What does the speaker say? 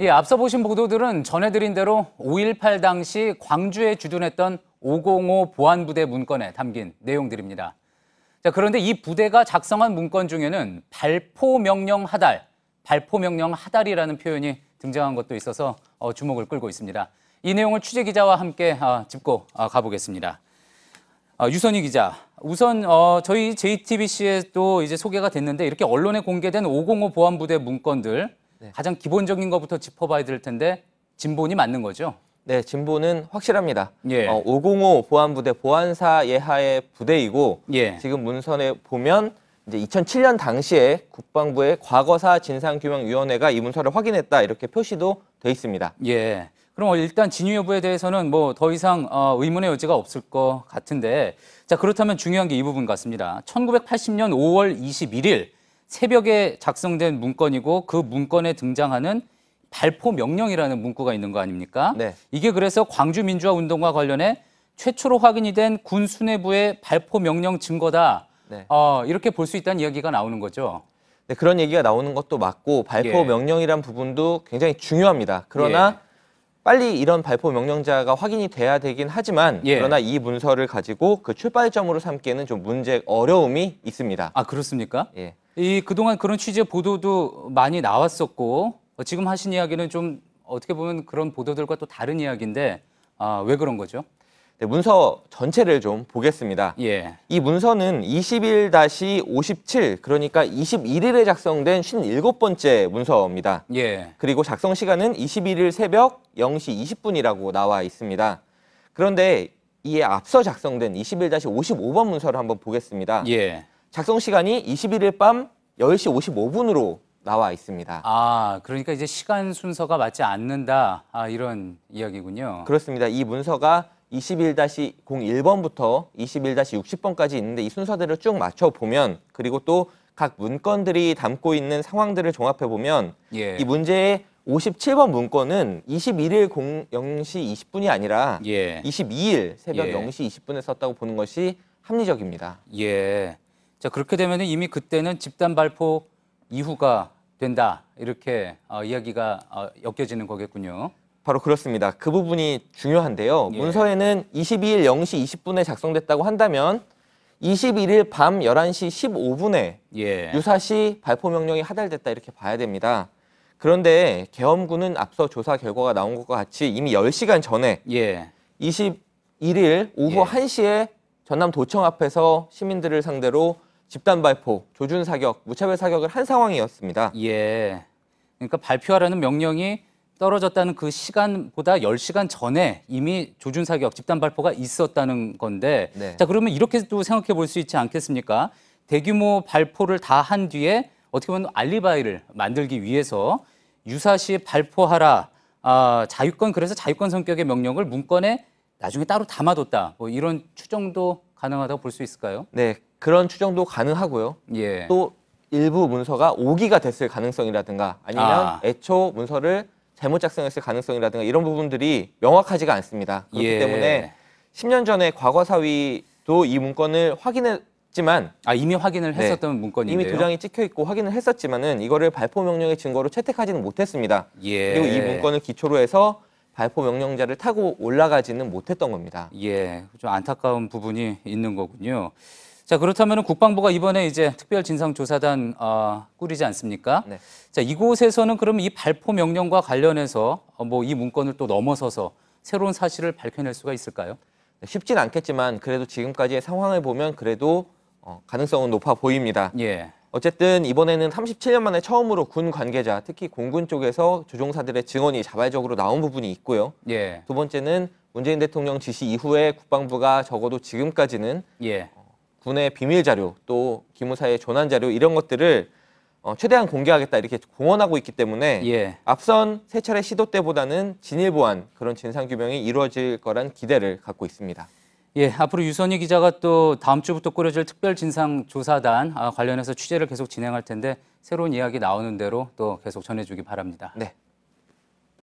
예, 앞서 보신 보도들은 전해드린 대로 5.18 당시 광주에 주둔했던 505 보안부대 문건에 담긴 내용들입니다. 자, 그런데 이 부대가 작성한 문건 중에는 발포명령 하달이라는 표현이 등장한 것도 있어서 주목을 끌고 있습니다. 이 내용을 취재기자와 함께 짚고 가보겠습니다. 유선희 기자, 우선 저희 JTBC에도 이제 소개가 됐는데 이렇게 언론에 공개된 505 보안부대 문건들 가장 기본적인 것부터 짚어봐야 될 텐데 진본이 맞는 거죠? 네, 진본은 확실합니다. 예. 505 보안부대 보안사 예하의 부대이고 예. 지금 문선에 보면 이제 2007년 당시에 국방부의 과거사 진상규명위원회가 이 문서를 확인했다 이렇게 표시도 돼 있습니다. 예. 그럼 일단 진위 여부에 대해서는 뭐 더 이상 의문의 여지가 없을 것 같은데, 자, 그렇다면 중요한 게 이 부분 같습니다. 1980년 5월 21일 새벽에 작성된 문건이고 그 문건에 등장하는 발포 명령이라는 문구가 있는 거 아닙니까? 네. 이게 그래서 광주 민주화 운동과 관련해 최초로 확인이 된 군 수뇌부의 발포 명령 증거다. 네. 이렇게 볼 수 있다는 이야기가 나오는 거죠. 네, 그런 얘기가 나오는 것도 맞고 발포 예. 명령이란 부분도 굉장히 중요합니다. 그러나 빨리 이런 발포 명령자가 확인이 돼야 되긴 하지만 그러나 이 문서를 가지고 그 출발점으로 삼기에는 좀 어려움이 있습니다. 아, 그렇습니까? 예. 그동안 그런 취재 보도도 많이 나왔었고 지금 하신 이야기는 좀 어떻게 보면 그런 보도들과 또 다른 이야기인데 왜 그런 거죠? 네, 문서 전체를 좀 보겠습니다. 예. 이 문서는 21-57, 그러니까 21일에 작성된 57번째 문서입니다. 예. 그리고 작성 시간은 21일 새벽 0시 20분이라고 나와 있습니다. 그런데 이에 앞서 작성된 21-55번 문서를 한번 보겠습니다. 예. 작성 시간이 21일 밤 10시 55분으로 나와 있습니다. 그러니까 이제 시간 순서가 맞지 않는다. 이런 이야기군요. 그렇습니다. 이 문서가 21-01번부터 21-60번까지 있는데 이 순서대로 쭉 맞춰보면 그리고 또 각 문건들이 담고 있는 상황들을 종합해보면 이 문제의 57번 문건은 21일 0시 20분이 아니라 22일 새벽 0시 20분에 썼다고 보는 것이 합리적입니다. 예. 자, 그렇게 되면 이미 그때는 집단 발포 이후가 된다. 이렇게 이야기가 엮여지는 거겠군요. 바로 그렇습니다. 그 부분이 중요한데요. 문서에는 22일 0시 20분에 작성됐다고 한다면 21일 밤 11시 15분에 유사시 발포 명령이 하달됐다 이렇게 봐야 됩니다. 그런데 계엄군은 앞서 조사 결과가 나온 것과 같이 이미 10시간 전에 21일 오후 1시에 전남 도청 앞에서 시민들을 상대로 집단 발포, 조준 사격, 무차별 사격을 한 상황이었습니다. 예. 그러니까 발표하라는 명령이 떨어졌다는 그 시간보다 10시간 전에 이미 조준 사격, 집단 발포가 있었다는 건데 자, 그러면 이렇게도 생각해 볼 수 있지 않겠습니까? 대규모 발포를 다 한 뒤에 어떻게 보면 알리바이를 만들기 위해서 유사시 발포하라, 그래서 자유권 성격의 명령을 문건에 나중에 따로 담아뒀다. 뭐 이런 추정도 가능하다고 볼 수 있을까요? 네, 그런 추정도 가능하고요. 또 일부 문서가 오기가 됐을 가능성이라든가 아니면 애초 문서를 잘못 작성했을 가능성이라든가 이런 부분들이 명확하지가 않습니다. 그렇기 때문에 10년 전에 과거사위도 이 문건을 확인했지만 이미 확인을 했었던 문건인데요. 이미 도장이 찍혀 있고 확인을 했었지만은 이거를 발포 명령의 증거로 채택하지는 못했습니다. 그리고 이 문건을 기초로 해서 발포 명령자를 타고 올라가지는 못했던 겁니다. 좀 안타까운 부분이 있는 거군요. 자, 그렇다면 국방부가 이번에 이제 특별진상조사단 꾸리지 않습니까? 자, 이곳에서는 그럼 이 발포 명령과 관련해서 뭐 이 문건을 또 넘어서서 새로운 사실을 밝혀낼 수가 있을까요? 쉽진 않겠지만 그래도 지금까지의 상황을 보면 그래도 가능성은 높아 보입니다. 어쨌든 이번에는 37년 만에 처음으로 군 관계자, 특히 공군 쪽에서 조종사들의 증언이 자발적으로 나온 부분이 있고요. 두 번째는 문재인 대통령 지시 이후에 국방부가 적어도 지금까지는 군의 비밀 자료, 또 기무사의 조난 자료 이런 것들을 최대한 공개하겠다 이렇게 공언하고 있기 때문에 앞선 세 차례 시도 때보다는 진일보한 그런 진상규명이 이루어질 거란 기대를 갖고 있습니다. 앞으로 유선희 기자가 또 다음 주부터 꾸려질 특별진상조사단 관련해서 취재를 계속 진행할 텐데 새로운 이야기 나오는 대로 또 계속 전해주기 바랍니다. 네.